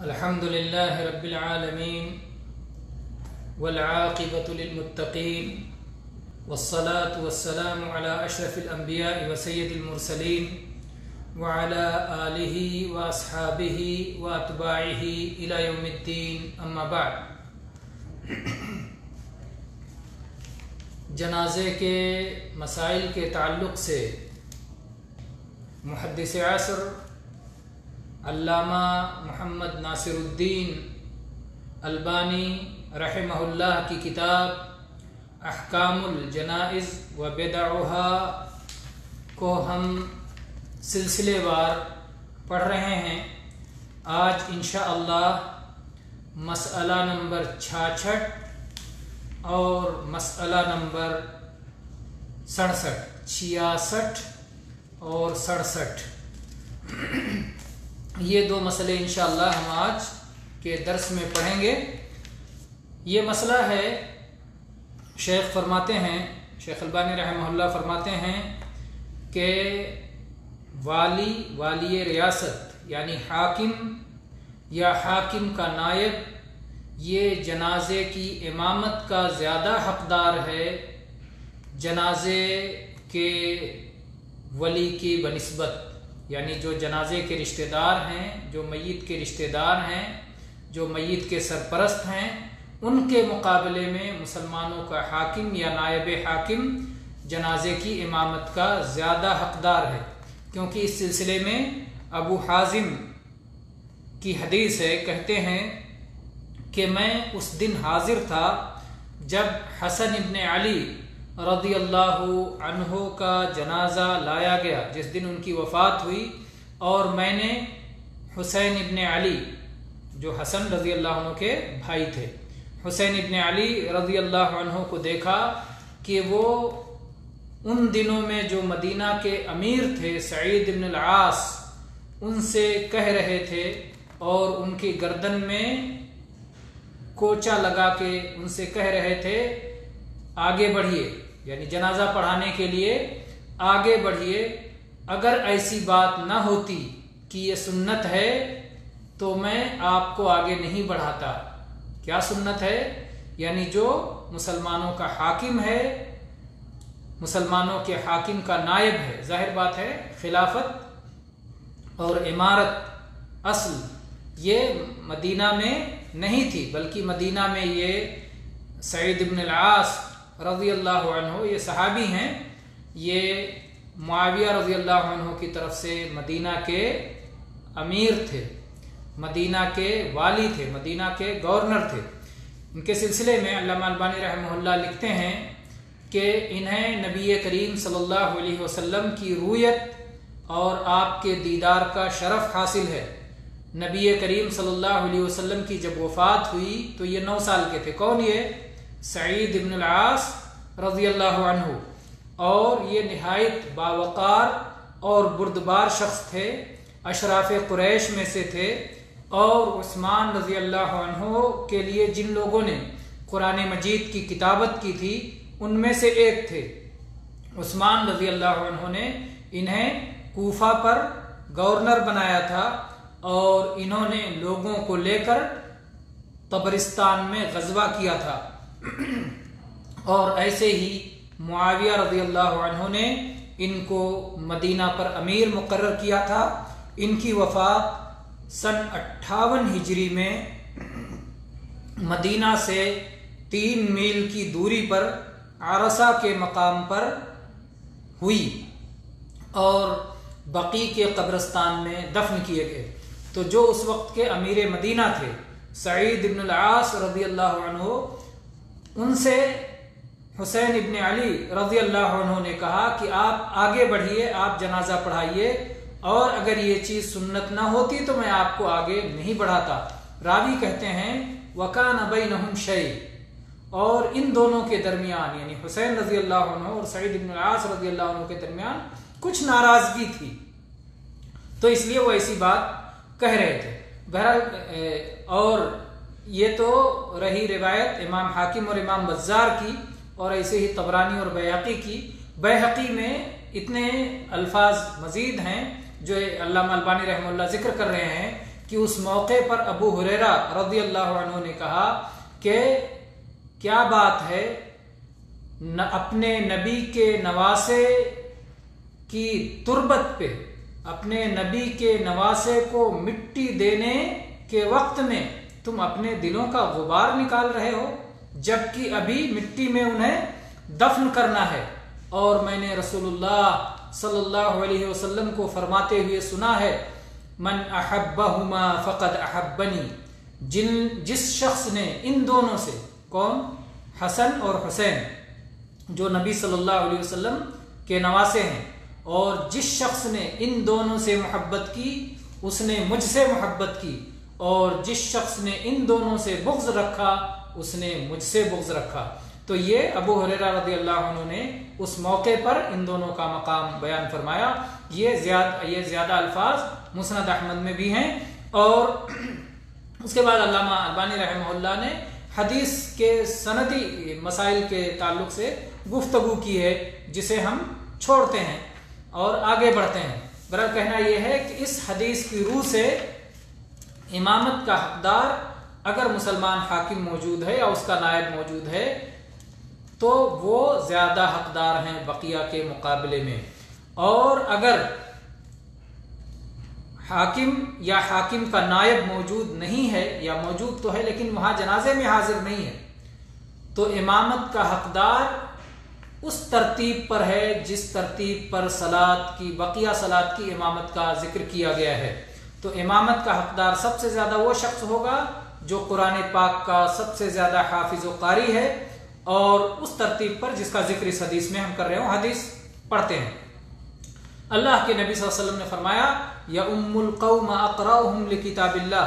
الحمد لله رب العالمين والعاقبة للمتقين والصلاة والسلام على أشرف الأنبياء وسيد المرسلين وعلى آله وأصحابه وأتباعه إلى يوم الدين أما بعد جنازے کے مسائل کے تعلق سے محدث عصر علامہ محمد ناصر الدین البانی رحمہ اللہ کی کتاب احکام الجنائز و بدعها کو ہم سلسلے وار پڑھ رہے ہیں۔ آج انشاءاللہ مسئلہ نمبر 66 اور مسئلہ نمبر 66 اور 67 یہ دو مسئلے انشاءاللہ ہم آج کے درس میں پڑھیں گے۔ یہ مسئلہ ہے، شیخ فرماتے ہیں، شیخ البانی رحمہ اللہ فرماتے ہیں کہ والی ریاست یعنی حاکم یا حاکم کا نائب یہ جنازے کی امامت کا زیادہ حقدار ہے جنازے کے ولی کی بنسبت، یعنی جو جنازے کے رشتہ دار ہیں، جو میت کے رشتہ دار ہیں، جو میت کے سرپرست ہیں، ان کے مقابلے میں مسلمانوں کا حاکم یا نائب حاکم جنازے کی امامت کا زیادہ حقدار ہے، کیونکہ اس سلسلے میں ابو حازم کی حدیث ہے، کہتے ہیں کہ میں اس دن حاضر تھا جب حسن ابن علی رضی اللہ عنہ کا جنازہ لایا گیا، جس دن ان کی وفات ہوئی، اور میں نے حسین ابن علی جو حسن رضی اللہ عنہ کے بھائی تھے، حسین ابن علی رضی اللہ عنہ کو دیکھا کہ وہ ان دنوں میں جو مدینہ کے امیر تھے سعید ابن العاص ان سے کہہ رہے تھے اور ان کی گردن میں کوچا لگا کے ان سے کہہ رہے تھے آگے بڑھیے، یعنی جنازہ پڑھانے کے لیے آگے بڑھیے، اگر ایسی بات نہ ہوتی کہ یہ سنت ہے تو میں آپ کو آگے نہیں بڑھاتا۔ کیا سنت ہے؟ یعنی جو مسلمانوں کا حاکم ہے، مسلمانوں کے حاکم کا نائب ہے، ظاہر بات ہے خلافت اور امارت اصل یہ مدینہ میں نہیں تھی، بلکہ مدینہ میں یہ سعید ابن العاص رضی اللہ عنہ، یہ صحابی ہیں، یہ معاویہ رضی اللہ عنہ کی طرف سے مدینہ کے امیر تھے، مدینہ کے والی تھے، مدینہ کے گورنر تھے۔ ان کے سلسلے میں علامہ البانی رحمہ اللہ لکھتے ہیں کہ انہیں نبی کریم صلی اللہ علیہ وسلم کی رویت اور آپ کے دیدار کا شرف حاصل ہے۔ نبی کریم صلی اللہ علیہ وسلم کی جب وفات ہوئی تو یہ 9 سال کے تھے۔ کون یہ؟ سعید ابن العاص رضی اللہ عنہ، اور یہ نہایت باوقار اور بردبار شخص تھے، اشراف قریش میں سے تھے، اور عثمان رضی اللہ عنہ کے لیے جن لوگوں نے قرآن مجید کی کتابت کی تھی ان میں سے ایک تھے۔ عثمان رضی اللہ عنہ نے انہیں کوفہ پر گورنر بنایا تھا، اور انہوں نے لوگوں کو لے کر طبرستان میں غزوہ کیا تھا، اور ایسے ہی معاویہ رضی اللہ عنہ نے ان کو مدینہ پر امیر مقرر کیا تھا۔ ان کی وفات سن 58 ہجری میں مدینہ سے 3 میل کی دوری پر عرصہ کے مقام پر ہوئی، اور بقیع کے قبرستان میں دفن کیے گئے۔ تو جو اس وقت کے امیر مدینہ تھے سعید ابن العاص رضی اللہ عنہ، ان سے حسین ابن علی رضی اللہ عنہ نے کہا کہ آپ آگے بڑھیے، آپ جنازہ پڑھائیے، اور اگر یہ چیز سنت نہ ہوتی تو میں آپ کو آگے نہیں بڑھاتا۔ راوی کہتے ہیں وَكَانَ بَيْنَهُمْ شَيْءٌ، اور ان دونوں کے درمیان یعنی حسین رضی اللہ عنہ اور سعید ابن العاص رضی اللہ عنہ کے درمیان کچھ ناراضگی تھی، تو اس لیے وہ ایسی بات کہہ رہے تھے۔ بہرحال اور یہ تو رہی روایت امام حاکم اور امام بزار کی، اور ایسے ہی طبرانی اور بیہقی کی۔ بیہقی میں اتنے الفاظ مزید ہیں جو علامہ البانی رحمہ اللہ ذکر کر رہے ہیں کہ اس موقع پر ابو ہریرہ رضی اللہ عنہ نے کہا کہ کیا بات ہے، اپنے نبی کے نواسے کی تربت پہ، اپنے نبی کے نواسے کو مٹی دینے کے وقت میں تم اپنے دلوں کا غبار نکال رہے ہو، جبکہ ابھی مٹی میں انہیں دفن کرنا ہے۔ اور میں نے رسول اللہ صلی اللہ علیہ وسلم کو فرماتے ہوئے سنا ہے، من احبہما فقد احبنی، جس شخص نے ان دونوں سے، کون؟ حسن اور حسین جو نبی صلی اللہ علیہ وسلم کے نواسے ہیں، اور جس شخص نے ان دونوں سے محبت کی اس نے مجھ سے محبت کی، اور جس شخص نے ان دونوں سے بغض رکھا اس نے مجھ سے بغض رکھا۔ تو یہ ابو ہریرہ رضی اللہ عنہ نے اس موقع پر ان دونوں کا مقام بیان فرمایا۔ یہ زیادہ الفاظ مسند احمد میں بھی ہیں۔ اور اس کے بعد علامہ البانی رحمہ اللہ نے حدیث کے سندی مسائل کے تعلق سے گفتگو کی ہے، جسے ہم چھوڑتے ہیں اور آگے بڑھتے ہیں۔ برحال کہنا یہ ہے کہ اس حدیث کی روح سے امامت کا حقدار اگر مسلمان حاکم موجود ہے یا اس کا نائب موجود ہے تو وہ زیادہ حقدار ہیں بقیہ کے مقابلے میں، اور اگر حاکم یا حاکم کا نائب موجود نہیں ہے، یا موجود تو ہے لیکن وہاں جنازے میں حاضر نہیں ہے، تو امامت کا حقدار اس ترتیب پر ہے جس ترتیب پر بقیہ صلات کی امامت کا ذکر کیا گیا ہے۔ تو امامت کا حقدار سب سے زیادہ وہ شخص ہوگا جو قرآن پاک کا سب سے زیادہ حافظ و قاری ہے، اور اس ترتیب پر جس کا ذکر اس حدیث میں ہم کر رہے ہوں، حدیث پڑھتے ہیں۔ اللہ کے نبی صلی اللہ علیہ وسلم نے فرمایا، یؤم القوم اقرأهم لکتاب اللہ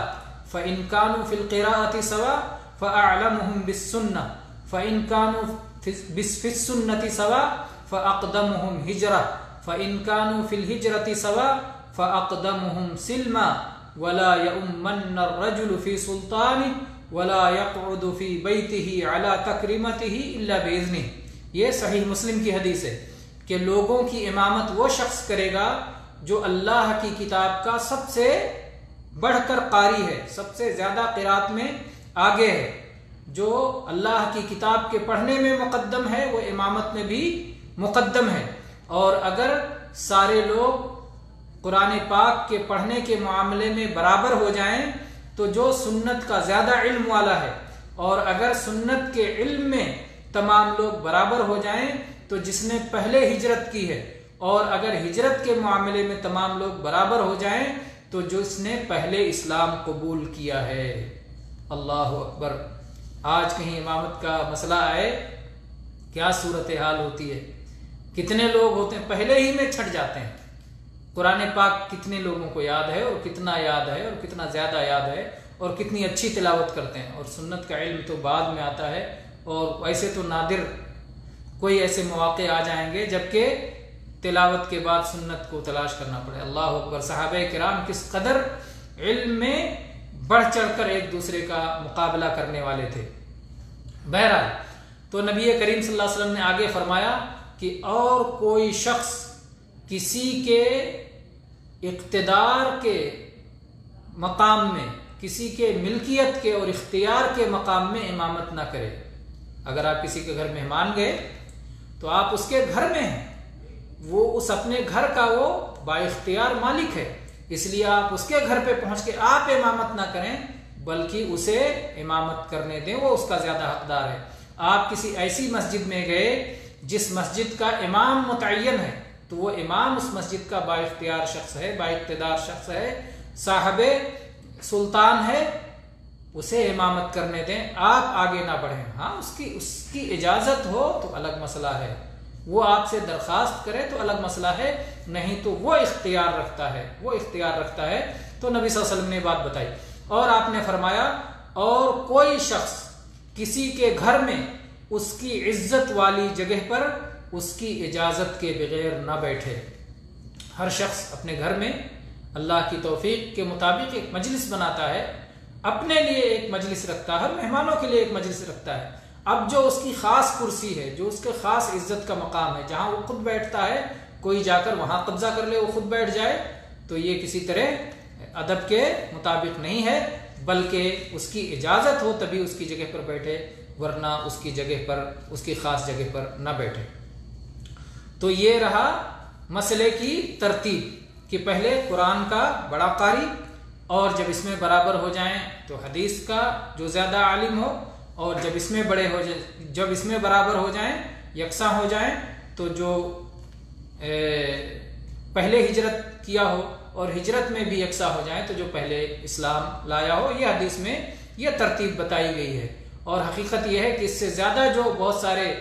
فإن كانوا في القراءة سواء فأعلمهم بالسنة فإن كانوا في السنة سواء فأقدمهم هجرة فإن كانوا في الهجرة سواء فأقدمهم سلما ولا يؤمن الرجل في سلطانه ولا يقعد في بيته على تكريمته إلا بإذنه۔ یہ صحیح مسلم کی حدیث ہے کہ لوگوں کی امامت وہ شخص کرے گا جو اللہ کی کتاب کا سب سے بڑھ کر قاری ہے، سب سے زیادہ قرات میں آگے ہے، جو اللہ کی کتاب کے پڑھنے میں مقدم ہے وہ امامت میں بھی مقدم ہے۔ اور اگر سارے لوگ قرآن پاک کے پڑھنے کے معاملے میں برابر ہو جائیں تو جو سنت کا زیادہ علم والا ہے، اور اگر سنت کے علم میں تمام لوگ برابر ہو جائیں تو جس نے پہلے ہجرت کی ہے، اور اگر ہجرت کے معاملے میں تمام لوگ برابر ہو جائیں تو جس نے پہلے اسلام قبول کیا ہے۔ اللہ اکبر۔ آج کہیں امامت کا مسئلہ آئے کیا صورتحال ہوتی ہے، کتنے لوگ ہوتے ہیں پہلے ہی میں چھٹ جاتے ہیں۔ قرآن پاک کتنے لوگوں کو یاد ہے، اور کتنا یاد ہے، اور کتنا زیادہ یاد ہے، اور کتنی اچھی تلاوت کرتے ہیں، اور سنت کا علم تو بعد میں آتا ہے۔ اور ویسے تو نادر کوئی ایسے مواقع آ جائیں گے جبکہ تلاوت کے بعد سنت کو تلاش کرنا پڑے۔ اللہ اکبر۔ صحابہ کرام کس قدر علم میں بڑھ چڑھ کر ایک دوسرے کا مقابلہ کرنے والے تھے۔ بہرحال تو نبی کریم صلی اللہ علیہ وسلم نے آگے فرمایا کہ اور کوئی شخص کسی کے اقتدار کے مقام میں، کسی کے ملکیت کے اور اختیار کے مقام میں امامت نہ کرے۔ اگر آپ کسی کے گھر مہمان گئے تو آپ اس کے گھر میں ہیں، وہ اس اپنے گھر کا وہ با اختیار مالک ہے، اس لیے آپ اس کے گھر پہ پہنچ کے آپ امامت نہ کریں بلکہ اسے امامت کرنے دیں، وہ اس کا زیادہ حقدار ہے۔ آپ کسی ایسی مسجد میں گئے جس مسجد کا امام متعین ہے تو وہ امام اس مسجد کا با اختیار شخص ہے، با اقتدار شخص ہے، صاحب سلطان ہے، اسے امامت کرنے دیں، آپ آگے نہ بڑھیں۔ ہاں اس کی اجازت ہو تو الگ مسئلہ ہے، وہ آپ سے درخواست کرے تو الگ مسئلہ ہے، نہیں تو وہ اختیار رکھتا ہے، وہ اختیار رکھتا ہے۔ تو نبی صلی اللہ علیہ وسلم نے بات بتائی، اور آپ نے فرمایا اور کوئی شخص کسی کے گھر میں اس کی عزت والی جگہ پر اس کی اجازت کے بغیر نہ بیٹھے۔ ہر شخص اپنے گھر میں اللہ کی توفیق کے مطابق ایک مجلس بناتا ہے، اپنے لیے ایک مجلس رکھتا ہے، ہر مہمانوں کے لیے ایک مجلس رکھتا ہے۔ اب جو اس کی خاص کرسی ہے، جو اس کے خاص عزت کا مقام ہے، جہاں وہ خود بیٹھتا ہے، کوئی جا کر وہاں قبضہ کر لے، وہ خود بیٹھ جائے تو یہ کسی طرح ادب کے مطابق نہیں ہے، بلکہ اس کی اجازت ہو تبھی اس کی جگہ پر بیٹھے، ورنہ اس کی جگہ پر، اس کی خاص جگہ پر نہ بیٹھے۔ تو یہ رہا مسئلے کی ترتیب کہ پہلے قرآن کا بڑا قاری، اور جب اس میں برابر ہو جائیں تو حدیث کا جو زیادہ عالم ہو، اور جب اس میں بڑے ہو جائیں، جب اس میں برابر ہو جائیں، یکساں ہو جائیں، تو جو پہلے ہجرت کیا ہو اور ہجرت میں بھی یکساں ہو جائیں، تو جو پہلے اسلام لایا ہو، یہ حدیث میں یہ ترتیب بتائی گئی ہے۔ اور حقیقت یہ ہے کہ اس سے زیادہ جو بہت سارے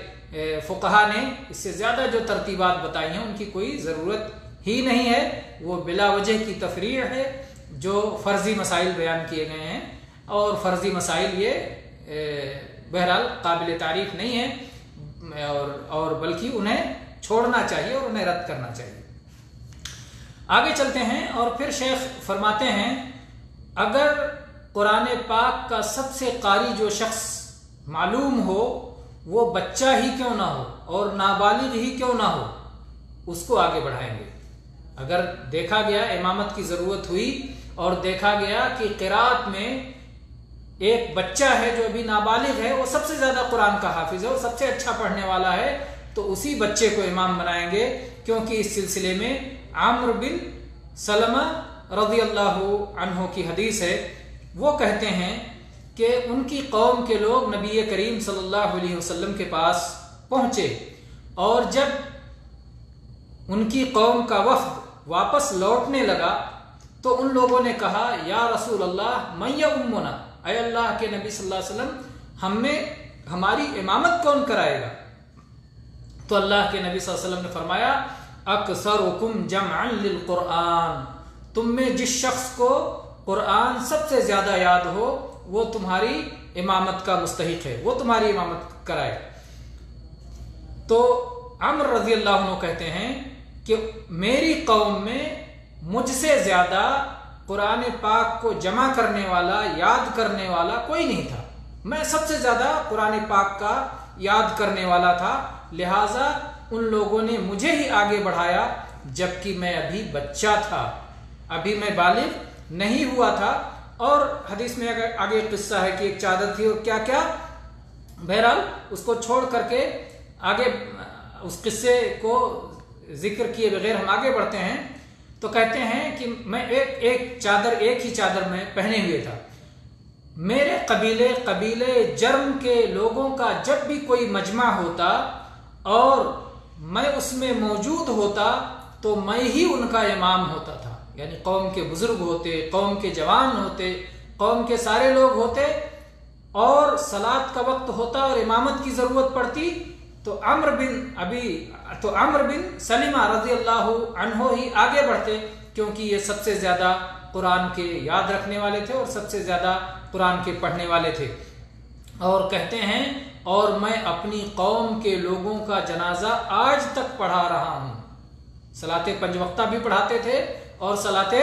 فقہا نے اس سے زیادہ جو ترتیبات بتائی ہیں ان کی کوئی ضرورت ہی نہیں ہے، وہ بلا وجہ کی تفریع ہے۔ جو فرضی مسائل بیان کیے گئے ہیں، اور فرضی مسائل یہ بہرحال قابل تعریف نہیں ہیں، اور بلکہ انہیں چھوڑنا چاہیے اور انہیں رد کرنا چاہیے۔ آگے چلتے ہیں، اور پھر شیخ فرماتے ہیں اگر قرآن پاک کا سب سے قاری جو شخص معلوم ہو وہ بچہ ہی کیوں نہ ہو اور نابالغ ہی کیوں نہ ہو، اس کو آگے بڑھائیں گے۔ اگر دیکھا گیا امامت کی ضرورت ہوئی اور دیکھا گیا کہ قرات میں ایک بچہ ہے جو ابھی نابالغ ہے، وہ سب سے زیادہ قرآن کا حافظ ہے اور سب سے اچھا پڑھنے والا ہے، تو اسی بچے کو امام بنائیں گے، کیونکہ اس سلسلے میں عمرو بن سلمہ رضی اللہ عنہ کی حدیث ہے۔ وہ کہتے ہیں کہ ان کی قوم کے لوگ نبی کریم صلی اللہ علیہ وسلم کے پاس پہنچے، اور جب ان کی قوم کا وفد واپس لوٹنے لگا تو ان لوگوں نے کہا یا رسول اللہ من یؤمنا، اے اللہ کے نبی صلی اللہ علیہ وسلم ہماری امامت کون کرائے گا؟ تو اللہ کے نبی صلی اللہ علیہ وسلم نے فرمایا اکثرکم جمعا للقرآن، تم میں جس شخص کو قرآن سب سے زیادہ یاد ہو وہ تمہاری امامت کا مستحق ہے، وہ تمہاری امامت کرائے۔ تو عمر رضی اللہ عنہ کہتے ہیں کہ میری قوم میں مجھ سے زیادہ قرآن پاک کو جمع کرنے والا، یاد کرنے والا کوئی نہیں تھا، میں سب سے زیادہ قرآن پاک کا یاد کرنے والا تھا، لہٰذا ان لوگوں نے مجھے ہی آگے بڑھایا جبکہ میں ابھی بچہ تھا، ابھی میں بالغ نہیں ہوا تھا۔ اور حدیث میں آگے قصہ ہے کہ ایک چادر تھی اور کیا کیا، بہرحال اس کو چھوڑ کر کے آگے اس قصے کو ذکر کیے بغیر ہم آگے بڑھتے ہیں۔ تو کہتے ہیں کہ میں ایک ہی چادر میں پہنے ہوئے تھا، میرے قبیلے جرم کے لوگوں کا جب بھی کوئی مجمع ہوتا اور میں اس میں موجود ہوتا تو میں ہی ان کا امام ہوتا تھا، یعنی قوم کے بزرگ ہوتے، قوم کے جوان ہوتے، قوم کے سارے لوگ ہوتے، اور صلاۃ کا وقت ہوتا اور امامت کی ضرورت پڑتی تو عمرو بن سلمہ رضی اللہ عنہ ہی آگے بڑھتے، کیونکہ یہ سب سے زیادہ قرآن کے یاد رکھنے والے تھے اور سب سے زیادہ قرآن کے پڑھنے والے تھے۔ اور کہتے ہیں اور میں اپنی قوم کے لوگوں کا جنازہ آج تک پڑھا رہا ہوں، صلاۃ پنج وقتہ بھی پڑھاتے تھے اور صلاۃ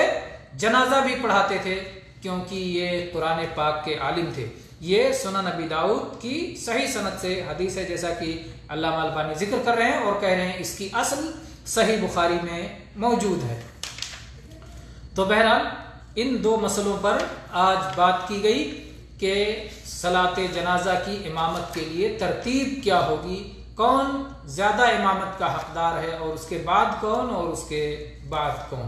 جنازہ بھی پڑھاتے تھے، کیونکہ یہ قرآن پاک کے عالم تھے۔ یہ سنن نبی داؤد کی صحیح سند سے حدیث ہے، جیسا کہ علامہ البانی ذکر کر رہے ہیں اور کہہ رہے ہیں اس کی اصل صحیح بخاری میں موجود ہے۔ تو بہرحال ان دو مسئلوں پر آج بات کی گئی کہ صلاۃ جنازہ کی امامت کے لیے ترتیب کیا ہوگی، کون زیادہ امامت کا حقدار ہے اور اس کے بعد کون اور اس کے بعد کون۔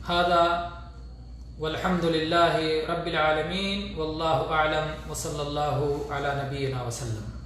ھذا والحمد للہ رب العالمین واللہ اعلم وصلی اللہ علی نبینا وسلم۔